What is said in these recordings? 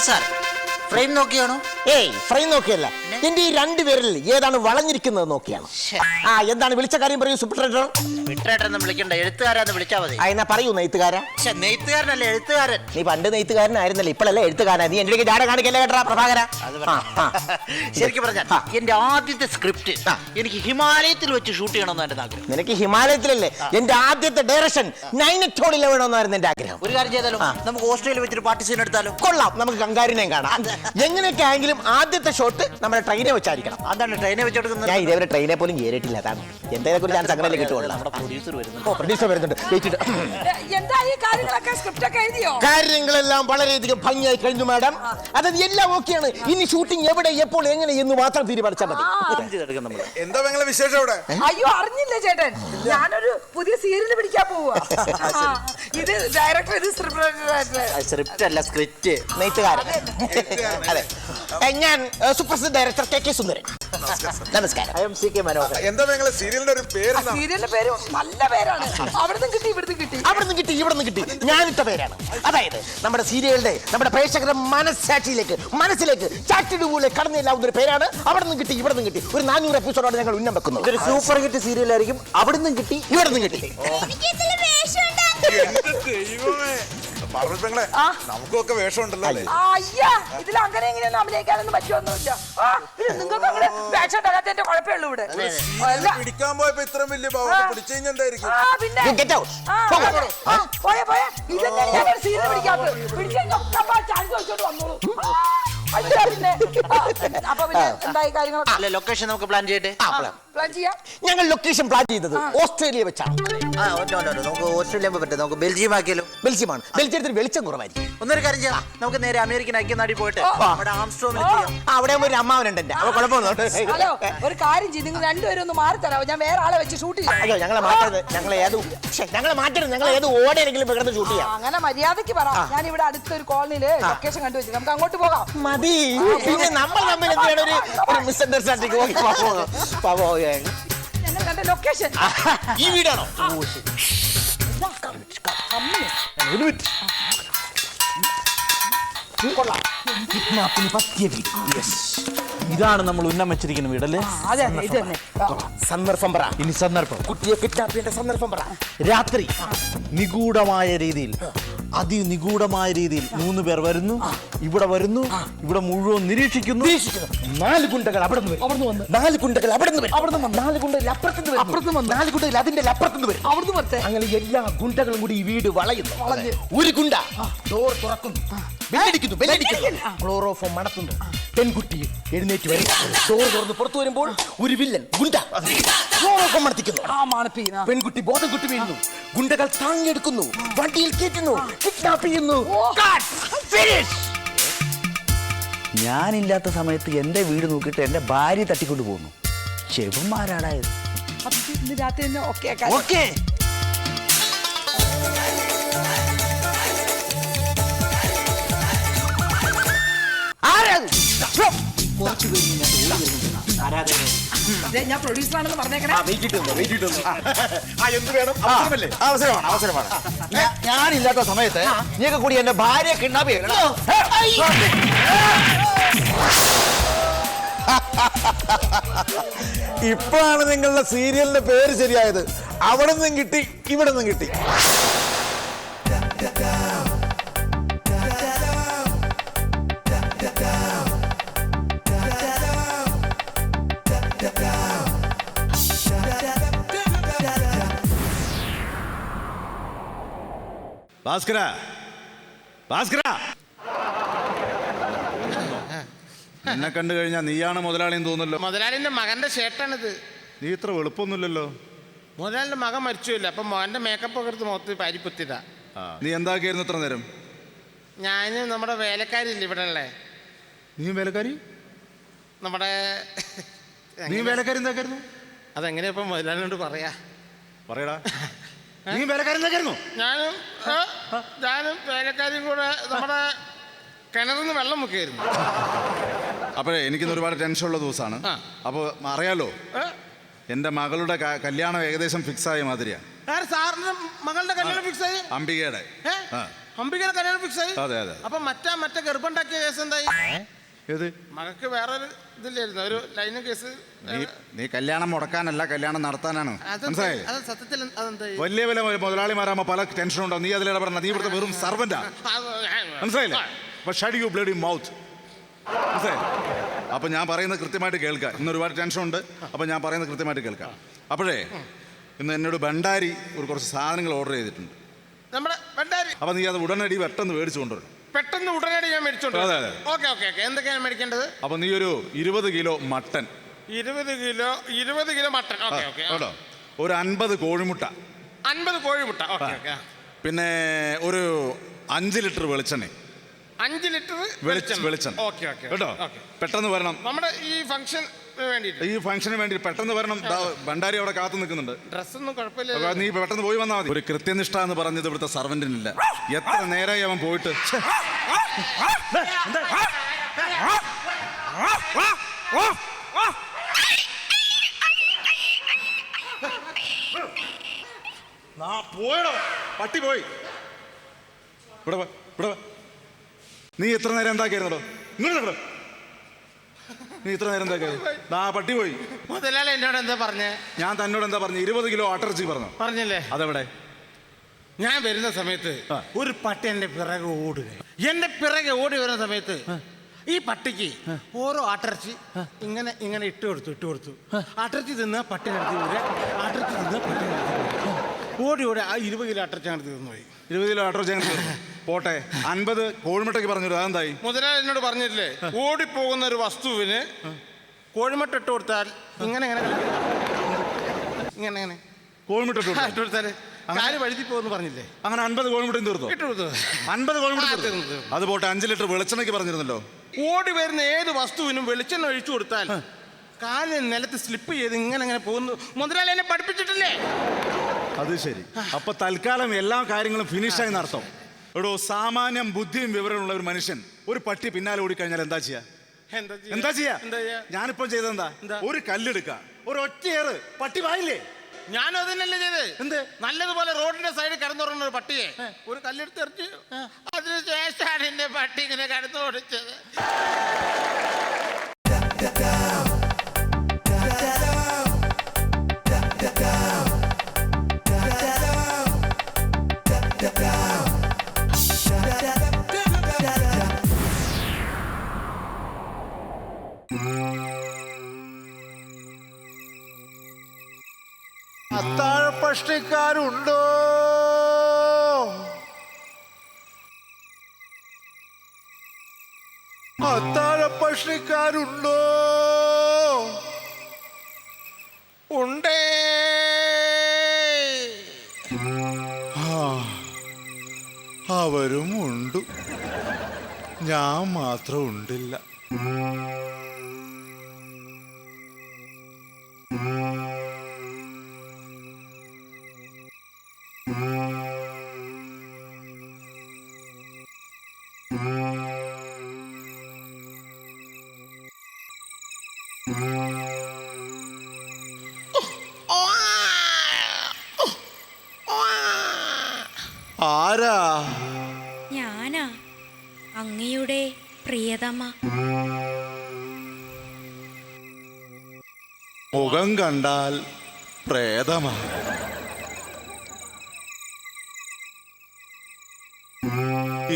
Sir frame നോക്കിയാണോ? ഏയ് frame നോക്കിയല്ല, എന്റെ ഈ രണ്ടുപേരിൽ ഏതാണ് വളഞ്ഞിരിക്കുന്നത് നോക്കിയാണ്. ആ എന്താണ് വിളിച്ച കാര്യം പറയൂ സൂപ്പർട്രേറ്റർ. വിട്ടേട്ടെന്ന് വിളിക്കണ്ട, എഴുത്തുകാരാന്ന് വിളിച്ചാ മതി. എന്നാ പറയൂ നെയ്ത്തുകാരാ. നെയ്ത്തുകാരനല്ലേ എഴുത്തുകാരൻ. നീ പണ്ട് നെയ്ത്തുകാരനായിരുന്നല്ലേ, ഇപ്പോഴല്ലേ എഴുത്തുകാരൻ. നീ എന്റെ ജാട കാണിക്കല്ലേ കേട്ടാ പ്രഭാകര. ശരിക്കും പറഞ്ഞാൽ എന്റെ ആദ്യത്തെ സ്ക്രിപ്റ്റ് എനിക്ക് ഹിമാലയത്തിൽ വെച്ച് ഷൂട്ട് ചെയ്യണമെന്ന് എന്റെ ആഗ്രഹം. നിനക്ക് ഹിമാലയത്തിലല്ലേ? എന്റെ ആദ്യത്തെ ഡയറക്ഷൻ നൈനറ്റോളിൽ വേണമെന്നായിരുന്നു എന്റെ ആഗ്രഹം. ഒരു കാര്യം ചെയ്താലോ, നമുക്ക് ഓസ്ട്രേലിയ വെച്ചൊരു പാർട്ടി സീൻ എടുത്താലോ? കൊള്ളാം, നമുക്ക് കങ്കാരിനെയും കാണാം. എങ്ങനെയൊക്കെ ആയെങ്കിലും ആദ്യത്തെ ഷോട്ട് നമ്മുടെ ട്രെയിനെ വെച്ചായിരിക്കണം. അതാണ് ട്രെയിനെ വെച്ചെടുക്കുന്നത്. ഞാൻ ഇതേവരെ ട്രെയിനെ പോലും കയറിയിട്ടില്ല. അതാണ് എന്തെങ്കിലും ഒരു ചാൻസ് അങ്ങനെ കിട്ടുള്ളൂ. നമ്മുടെ പ്രൊഡ്യൂസർ വരുന്നുണ്ട്. പ്രൊഡ്യൂസർ വരുന്നുണ്ട്. കാര്യങ്ങളെല്ലാം വളരെയധികം ഭംഗിയായി കഴിഞ്ഞു മാഡം. അതായത് എല്ലാം ഓക്കെയാണ്. ഇനി ഷൂട്ടിംഗ് എവിടെ എപ്പോൾ എങ്ങനെ എന്ന് മാത്രം തീരുമാനിച്ചാൽ മതി. എന്താ നിങ്ങളെ വിശേഷം അവിടെ? അയ്യോ അറിഞ്ഞില്ല ചേട്ടൻ, ഞാനൊരു പുതിയ സീരിയൽ പിടിക്കാൻ പോവാ. ഇത് ഡയറക്ടർ, ഇത് സ്ക്രിപ്റ്റ് അല്ല, സ്ക്രിപ്റ്റ്. നെയ്ത്തുകാരൻ. അതെ, ഞാൻ സൂപ്പർസ്റ്റാർ ഡയറക്ടർ കെ സുന്ദരൻ. നമസ്കാരം. I am CK Manohar. എന്താ നിങ്ങളെ സീരിയലിന്റെ ഒരു പേര്? സീരിയലിന്റെ പേര് നല്ല പേരാണ്. അവിടുന്ന് കിട്ടി, ഇവിടുന്ന് കിട്ടി, അവിടുന്ന് കിട്ടി, ഇവിടുന്ന് കിട്ടി. ഞാനിട്ട പേരാണ്. അതായത് നമ്മുടെ സീരിയലിന്റെ, നമ്മുടെ പ്രേക്ഷകരുടെ മനസ്സിലേക്ക് ചാറ്റിടുപോലെ കടന്നില്ലാവുന്ന ഒരു പേരാണ്. അവിടുന്ന് കിട്ടി, ഇവിടുന്ന് കിട്ടി. ഒരു 400 എപ്പിസോഡോടെ ഞങ്ങൾ ഉന്നം വെക്കുന്നു. ഇതൊരു സൂപ്പർ ഹിറ്റ് സീരിയൽ ആയിരിക്കും. അവിടുന്ന് കിട്ടി, ഇവിടുന്ന് കിട്ടി. നമുക്കൊക്കെ വേഷം ഉണ്ടല്ലോ അല്ലേ? അയ്യാ ഇതിൽ അങ്ങനെ എങ്ങനെയൊന്നും അഭിനയിക്കാനൊന്നും പറ്റുമൊന്നുമില്ല. നിങ്ങൾക്ക് അങ്ങനെ വേഷം ഉണ്ടാകാത്തതിന്റെ കുഴപ്പമുള്ളൂ ഇവിടെ. പിടിക്കാൻ പോയപ്പോ ഇത്ര വലിയ പിടിച്ചു കഴിഞ്ഞാൽ എന്തായിരിക്കും? പോയ ഇതെന്താണ് ഞാൻ സീരിയൽ പിടിക്കാത്തത്? പിടിച്ചു കഴിഞ്ഞാൽ ചാൻസ് വെച്ചോണ്ട് വന്നോളൂ. അപ്പൊ പിന്നെ എന്തായി കാര്യങ്ങൾ? ലൊക്കേഷൻ നമുക്ക് പ്ലാൻ ചെയ്യട്ടെ. പ്ലാൻ ചെയ്യാം. ഞങ്ങൾ ലൊക്കേഷൻ പ്ലാൻ ചെയ്തത് ഓസ്ട്രേലിയ വെച്ചാണ്. നമുക്ക് ഓസ്ട്രേലിയ പറ്റും. നമുക്ക് ബെൽജിയം ആക്കിയാലോ? ബെൽജിയമാണ്. ബെൽജിയത്തിൽ വെളിച്ചം കുറവായിരിക്കും. ഒന്നൊരു കാര്യം ചെയ്യാം, നമുക്ക് നേരെ അമേരിക്കൻ ഐക്യനാട്ടിൽ പോയിട്ട് അവിടെ ആംസ്ട്രോമിൽ ചെയ്യാം. അവിടെ ഒരു അമ്മാവനുണ്ട് എന്റെ. അവ കുഴപ്പമൊന്നും. ഹലോ, ഒരു കാര്യം ചെയ്ത് നിങ്ങൾ രണ്ടുപേരും ഒന്ന് മാറി തരാമോ? ഞാൻ വേറെ ആളെ വെച്ച് ഷൂട്ട് ചെയ്യാം. അയ്യോ ഞങ്ങളെ മാറ്റരുത്. ഞങ്ങൾ ഏത് ഓടെയെങ്കിലും കിടന്ന് ഷൂട്ട് ചെയ്യാം. അങ്ങനെ മര്യാദക്ക് പറ. ഞാൻ ഇവിടെ അടുത്തൊരു കോളനിയില് ലൊക്കേഷൻ കണ്ടുവച്ചു, നമുക്ക് അങ്ങോട്ട് പോകാം. മതി. പിന്നെ നമ്മൾ തമ്മിൽ എന്താണ് ഒരു മിസ്അണ്ടർസ്റ്റാൻഡിംഗ്? ഞങ്ങൾ കണ്ട ലൊക്കേഷൻ ഈ വീടാണോ? ഇതാണ് നമ്മൾ ഉന്നം വെച്ചിരിക്കുന്ന വീടല്ലേ? അതെ ഇത് തന്നെ. സന്ദർഭം പറ. ഇനി സന്ദർഭം. കുട്ടിയെ കിഡ്നാപ്പ് ചെയ്യേണ്ട സന്ദർഭം പറ. രാത്രി നിഗൂഢമായ രീതിയിൽ, അതിനിഗൂഢമായ രീതിയിൽ 3 പേർ വരുന്നു, ഇവിടെ വരുന്നു, ഇവിടെ മുഴുവൻ നിരീക്ഷിക്കുന്നു. 4 ഗുണ്ടകൾ അവിടെ നിന്ന് വരും. 4 ഗുണ്ടകൾ അവിടെ നിന്ന് വരും. 4 ഗുണ്ടകൾ അപ്പുറത്തുനിന്ന് വരും. 4 ഗുണ്ടകൾ അതിന്റെ അപ്പുറത്തുനിന്ന് വരും. അവിടുന്ന് വരട്ടെ. അങ്ങനെ എല്ലാ ഗുണ്ടകളും കൂടി ഈ വീട് വളയുന്നു. ഒരു ഗുണ്ട ഡോർ തുറക്കുന്നു, ബെല്ലടിക്കുന്നു. ക്ലോറോഫോം മണത്തുന്നു. പെൺകുട്ടി എഴുന്നേറ്റ് വരും. ഡോർ തുറന്ന് പുറത്തു വരുമ്പോൾ ഒരു വില്ലൻ ഗുണ്ട ക്ലോറോഫോം മണത്തിക്കുന്നു. പെൺകുട്ടി ബോധം കുട്ടി വീഴുന്നു. ഗുണ്ടകൾ താങ്ങിയെടുക്കുന്നു, വണ്ടിയിൽ കയറ്റുന്നു, കിഡ്നാപ്പ് ചെയ്യുന്നു. ഞാനില്ലാത്ത സമയത്ത് എന്റെ വീട് നോക്കിയിട്ട് എന്റെ ഭാര്യ തട്ടിക്കൊണ്ട് പോകുന്നു. ചെവന്മാരാടായത്. രാത്രി തന്നെ ഓക്കെ. ഞാൻ പ്രൊഡ്യൂസറാണെന്ന് പറഞ്ഞേക്കണേ. അവസരമാണ്. ഞാനില്ലാത്ത സമയത്ത് നീയൊക്കെ കൂടി എന്റെ ഭാര്യയെ കിഡ്നാപ്പ് ചെയ്യണം. ഇപ്പോഴാണ് നിങ്ങളുടെ സീരിയലിന്റെ പേര് ശരിയായത്. അവിടെ നിന്നും കിട്ടി, ഇവിടെ നിന്നും കിട്ടി. ഭാസ്കര, എന്നെ കണ്ടു കഴിഞ്ഞാൽ നീയാണ് മുതലാളിന്ന് തോന്നുന്നല്ലോ. മുതലാളിന്റെ മകന്റെ ഷർട്ടാണിത്. നീ ഇത്ര വെളുപ്പൊന്നുമില്ലല്ലോ. മുതലാളിന്റെ മകൻ മരിച്ചില്ല, അപ്പൊ മോന്റെ മേക്കപ്പ് ഒക്കെ എടുത്ത് മുഖത്ത് പരിപ്പുത്തിതാ. നീ എന്താക്കിയായിരുന്നു ഇത്ര നേരം? ഞാൻ നമ്മുടെ വേലക്കാരില്ല ഇവിടെ ഉള്ളേ. നീ വേലക്കാരി? നമ്മുടെ നീ വേലക്കാരി എന്താക്കായിരുന്നു? അതെങ്ങനെയാ ഇപ്പൊ മുതലാളിനോട് പറയടാ. നീ വേലക്കാരി എന്താക്കായിരുന്നു? ഞാനും വേലക്കാരിയും കൂടെ നമ്മുടെ കിണറിന്ന് വെള്ളം മുക്കിയായിരുന്നു. അപ്പോഴേ എനിക്കിന്ന് ഒരുപാട് ടെൻഷനുള്ള ദിവസമാണ്. അപ്പോൾ അറിയാലോ, എൻ്റെ മകളുടെ കല്യാണം ഏകദേശം ഫിക്സ് ആയ മാതിരിയാണ്. സാറിന്റെ മകളുടെ കല്യാണം ഫിക്സ് ആയി? അംബികയുടെ. അംബികയുടെ കല്യാണം ഫിക്സ് ആയി. അതെ, അതെ. അപ്പൊ മറ്റേ ഗർഭമുണ്ടാക്കിയ കേസ് എന്തായി? ഏത്? മകക്ക് വേറൊരു ഇതില്ലായിരുന്നു, ഒരു ലൈനും കേസ്. നീ കല്യാണം മുടക്കാനല്ല, കല്യാണം നടത്താനാണ്. മനസ്സിലായി? അത് സത്യത്തിൽ അതെന്തായി? വലിയ മുതലാളിമാരാകുമ്പോ പല ടെൻഷൻ ഉണ്ടാവും. നീ അതിലിടപെടണം. നീ ഇവിടുത്തെ വെറും സർവന്റാ. മനസ്സിലായില്ലേ? അപ്പൊ ഷട്ട് യു ബ്ലഡി മൗത്ത്. മനസ്സിലായി? അപ്പൊ ഞാൻ പറയുന്നത് കൃത്യമായിട്ട് കേൾക്കാം. ഇന്ന് ഒരുപാട് ടെൻഷൻ ഉണ്ട്. അപ്പൊ ഞാൻ പറയുന്നത് കൃത്യമായിട്ട് കേൾക്കാം. അപ്പോഴേ ഇന്ന് എന്നോട് ഭണ്ഡാരി കുറച്ച് സാധനങ്ങൾ ഓർഡർ ചെയ്തിട്ടുണ്ട്. നമ്മുടെ ഭണ്ഡാരി. അപ്പൊ നീ അത് ഉടനടി പെട്ടെന്ന് മേടിച്ചു കൊണ്ടുവരും. പെട്ടെന്ന് ഉടനടി ഞാൻ മേടിച്ചോണ്ട്. അതെ, അതെ. ഓക്കെ. എന്തൊക്കെയാണ് മേടിക്കേണ്ടത്? അപ്പൊ നീ ഒരു 20 kilo mutton. 20 kilo mutton. Okay. കേട്ടോ. ഒരു 50 കോഴിമുട്ട. 50 കോഴിമുട്ട. ഓക്കെ. പിന്നെ ഒരു 5 ലിറ്റർ വെളിച്ചെണ്ണ. 5 ലിറ്റർ വെളിച്ചെണ്ണ. ഓക്കെ. കേട്ടോ. പെട്ടെന്ന് വരണം. നമ്മുടെ ഈ ഫംഗ്ഷൻ വേണ്ടിയിട്ട്. ഈ ഫംഗ്ഷന് വേണ്ടി പെട്ടെന്ന് വരണം. ഭണ്ഡാരി അവിടെ കാത്തു നിൽക്കുന്നുണ്ട്. ഡ്രസ്സൊന്നും കുഴപ്പമില്ല. അപ്പൊ നീ പെട്ടെന്ന് പോയി വന്നാൽ മതി. ഒരു കൃത്യനിഷ്ഠ എന്ന് പറഞ്ഞത് ഇവിടുത്തെ സർവന്റിനില്ല. എത്ര നേരമായി അവൻ പോയിട്ട്. പോയടോ, പട്ടി പോയി. ഇവിടെ നീ എത്ര നേരം എന്താക്കിയായിരുന്നോ? ഇങ്ങോട്ട്. നീ ഇത്ര നേരം എന്താക്കിയത്? പട്ടി പോയി. മുതലാളി എന്നോട് എന്താ പറഞ്ഞേ? ഞാൻ തന്നോട് എന്താ പറഞ്ഞു? 20 കിലോ ആട്ടിറച്ചി പറഞ്ഞില്ലേ? അതെവിടെ? ഞാൻ വരുന്ന സമയത്ത് ഒരു പട്ടി എന്റെ പിറകെ ഓടി വരുന്ന സമയത്ത് ഈ പട്ടിക്ക് ഓരോ ആട്ടിറച്ചി ഇങ്ങനെ ഇട്ട് കൊടുത്തു. ആട്ടിറച്ചി തിന്ന പട്ടി ആട്ടിറച്ചി തിന്ന പട്ടി ഓടി ആ 20 കിലോ ആട്ടിറച്ചി അങ്ങനെ തീർന്നു പോയി. 20 കിലോ ആട്ടിറച്ചി അങ്ങനെ പോട്ടെ. 50 കോഴിമുട്ടയ്ക്ക് പറഞ്ഞു. അതെന്തായി? മുതലാളി എന്നോട് പറഞ്ഞില്ലേ, ഓടിപ്പോകുന്ന ഒരു വസ്തുവിന് കോഴിമുട്ട ഇട്ട് കൊടുത്താൽ ഇങ്ങനെ കോഴിമുട്ട ഇട്ട് കൊടുത്താല് കാല് വഴുതി പോകുമെന്ന് പറഞ്ഞില്ലേ? അങ്ങനെ 50 കോഴിമുട്ടയും തീർന്നു. ഇട്ട് കൊടുത്തു. 50 കോഴിമുട്ട. അത് പോട്ടെ, 5 ലിറ്റർ വെളിച്ചെണ്ണയ്ക്ക് പറഞ്ഞിരുന്നല്ലോ. ഓടി വരുന്ന ഏത് വസ്തുവിനും വെളിച്ചെണ്ണ ഒഴിച്ചു കൊടുത്താൽ കാല് നിലത്ത് സ്ലിപ്പ് ചെയ്ത് ഇങ്ങനെ പോകുന്നു. മുതലാളി എന്നെ പഠിപ്പിച്ചിട്ടില്ലേ? അത് ശരി. അപ്പൊ തൽക്കാലം എല്ലാ കാര്യങ്ങളും ഫിനിഷായി നടത്തും. എടോ, സാമാന്യം ബുദ്ധിയും വിവരമുള്ള ഒരു മനുഷ്യൻ ഒരു പട്ടി പിന്നാലെ ഓടിക്കഴിഞ്ഞാൽ എന്താ ചെയ്യാ? ഞാനിപ്പോ ചെയ്തെന്താ? ഒരു കല്ലെടുക്ക, ഒരു ഒറ്റയേറ്, പട്ടി വായില്ലേ? ഞാനും അതന്നെയല്ലേ ചെയ്ത്. എന്ത്? നല്ലതുപോലെ റോഡിന്റെ സൈഡിൽ കിടന്നുറങ്ങുന്ന ഒരു പട്ടിയെ ഒരു കല്ലെടുത്ത് എറിഞ്ഞു. അതിനുശേഷമാണ് എന്റെ പട്ടി ഇങ്ങനെ കിടന്നു ഓടിച്ചത്. അത്താഴപ്പഷ്ടിക്കാരുണ്ടോ? അത്താഴപ്പഷ്ടിക്കാരുണ്ടോ? ഉണ്ടേ. അവരും ഉണ്ട്. ഞാൻ മാത്രം ഉണ്ടില്ല. ആരാ? ഞാനാ, അങ്ങയുടെ പ്രിയതമ. മുഖം കണ്ടാൽ പ്രേതമാ.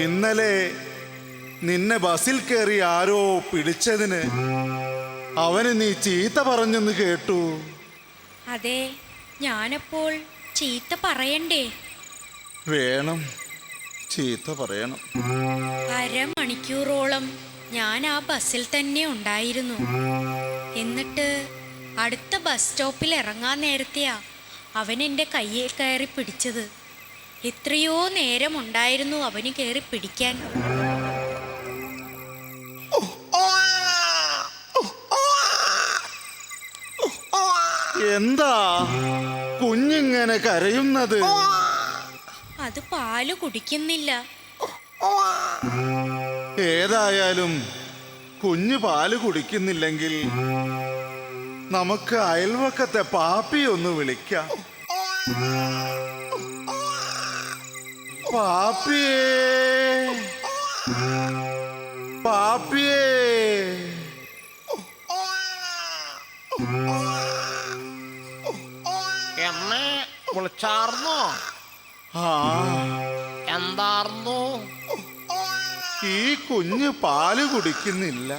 ഇന്നലെ നിന്നെ ബസിൽ കയറി ആരോ പിടിച്ചതിന് അവന് നീ ചീത്ത പറഞ്ഞെന്ന് കേട്ടു. അതെ, ഞാനപ്പോൾ ചീത്ത പറയണ്ടേ? വേണം, ചീത്ത പറയണം. അരമണിക്കൂറോളം ഞാൻ ആ ബസ്സിൽ തന്നെ ഉണ്ടായിരുന്നു. എന്നിട്ട് അടുത്ത ബസ് സ്റ്റോപ്പിൽ ഇറങ്ങാൻ നേരത്തെയാ അവൻ എൻ്റെ കയ്യിൽ കയറി പിടിച്ചത്. എത്രയോ നേരമുണ്ടായിരുന്നു അവന് കയറി പിടിക്കാൻ. എന്താ കുഞ്ഞിങ്ങനെ കരയുന്നത്? അത് പാല് കുടിക്കുന്നില്ല. ഏതായാലും കുഞ്ഞ് പാല് കുടിക്കുന്നില്ലെങ്കിൽ നമുക്ക് അയൽവക്കത്തെ പാപ്പി ഒന്ന് വിളിക്കാം. പാപ്പിയേ പാപ്പിയേ എന്നെ വിളിച്ചാർന്നോ? ആ എന്താർന്നു? ഈ കുഞ്ഞ് പാല് കുടിക്കുന്നില്ല,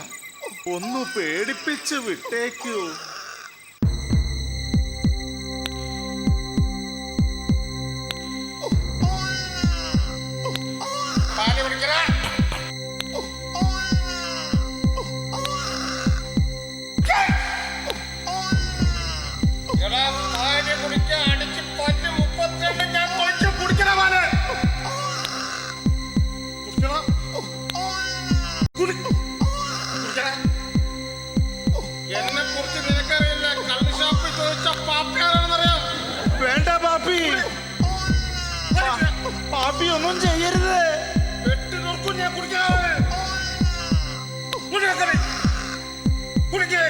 ഒന്ന് പേടിപ്പിച്ച് വിട്ടേക്കൂ. പാല് കുടിക്കണ അടിച്ച് പല്ല് 32 ഞാൻ തൊഴിച്ച് കുടിക്കണ പാല് എന്നെ കുറിച്ച് നിനക്കറിയില്ല. കള്ള് ഷാപ്പിൽ ചോദിച്ച പാപ്പിയാണെന്നറിയാം. വേണ്ട പാപ്പി, പാപ്പി ഒന്നും ചെയ്യരുത്. വെട്ടി നോക്കും ഞാൻ കുടിക്കാതെ. കുടിക്കേ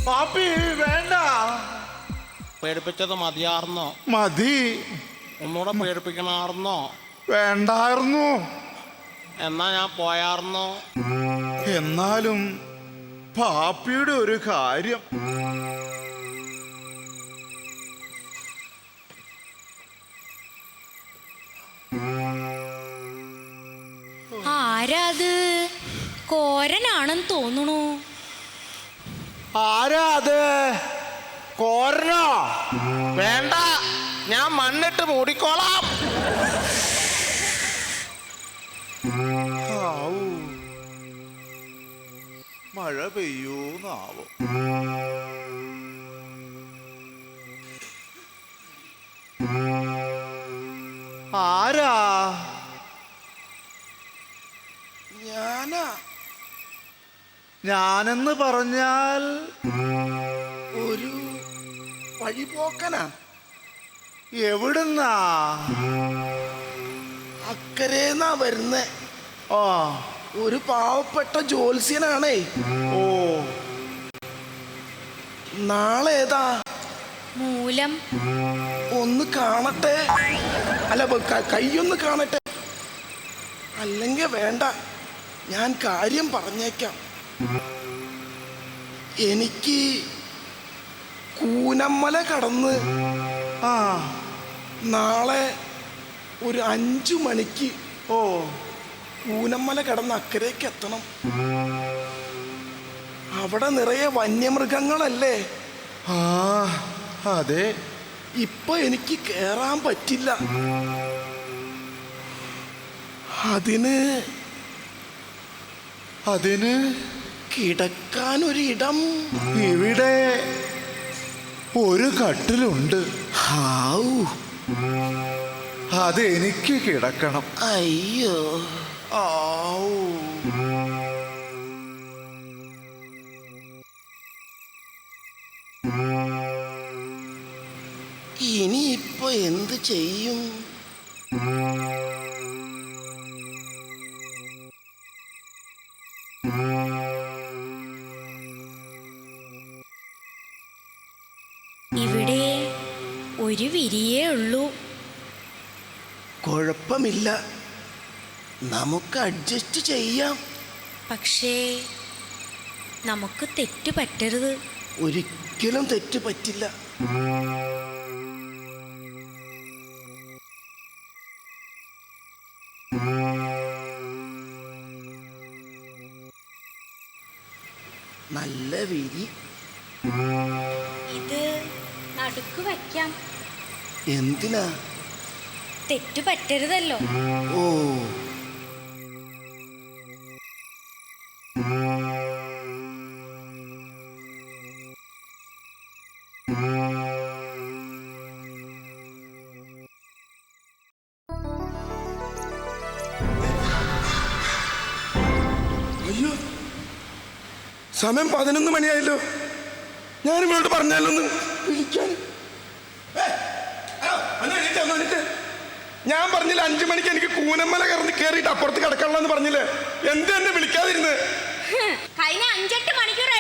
പാപ്പി വേണ്ട. പേടിപ്പിച്ചത് മതിയാർന്നോ? മതി. ഒന്നുകൂടെ പേടിപ്പിക്കണാർന്നോ? വേണ്ടായിരുന്നു. എന്നാ ഞാൻ പോയാർന്നോ? എന്നാലും പാപ്പിയുടെ ഒരു കാര്യം. ആരാത്? കോരനാണെന്ന് തോന്നുന്നു. ആരാ അത്? കോരനോ? വേണ്ട, ഞാൻ മണ്ണിട്ട് മൂടിക്കോളാം. ആവൂ, മഴ പെയ്യൂന്നാവും. ആരാ? ഞാനാ. ഞാനെന്ന് പറഞ്ഞാൽ ഒരു വഴിപോക്കനാ. എവിടുന്നാ? അക്കരേന്നാ വരുന്നേ. ആ, ഒരു പാവപ്പെട്ട ജ്യോത്സ്യനാണേ. ഓ, നാളെ ഏതാ? മൂലം. ഒന്ന് കാണട്ടെ. അല്ല, കൈയൊന്ന് കാണട്ടെ. അല്ലെങ്കിൽ വേണ്ട, ഞാൻ കാര്യം പറഞ്ഞേക്കാം. എനിക്ക് കൂനമ്മല കടന്ന് ആ, നാളെ ഒരു 5 മണിക്ക് ഓ, കൂനമ്മല കടന്ന് അക്കരയ്ക്ക് എത്തണം. അവിടെ നിറയെ വന്യമൃഗങ്ങളല്ലേ. ആ, അതെ. ഇപ്പൊ എനിക്ക് കേറാൻ പറ്റില്ല. അതിന് കിടക്കാനൊരിടം ഇവിടെ ഒരു കട്ടിലുണ്ട്. ഹാവൂ, അതെനിക്ക് കിടക്കണം. അയ്യോ. ആവൂ. ഇനിയിപ്പോ എന്ത് ചെയ്യും? ഇവിടെ ഒരു വിരിയേ ഉള്ളൂ. കുഴപ്പമില്ല, നമുക്ക് അഡ്ജസ്റ്റ് ചെയ്യാം. പക്ഷേ നമുക്ക് തെറ്റ് പറ്റരുത്. ഒരിക്കലും തെറ്റ് പറ്റില്ല. നല്ല വിരി. ഇത് നടുക്ക് വയ്ക്കാം. എന്തിനാ? തെറ്റ് പറ്റരുതല്ലോ. ഓ, അയ്യോ, സമയം 11 മണിയായല്ലോ. ഞാൻ ഇവളോട് പറഞ്ഞാലൊന്ന് വിളിക്കാൻ. ഞാൻ പറഞ്ഞില്ല 5 മണിക്ക് എനിക്ക് കൂനമ്മല കയറിയിട്ട് അപ്പുറത്ത് കിടക്കണമെന്ന് പറഞ്ഞില്ലേ? എന്ത് എന്നെ വിളിക്കാതിരുന്ന്? കഴിഞ്ഞ 5-8 മണിക്കൂർ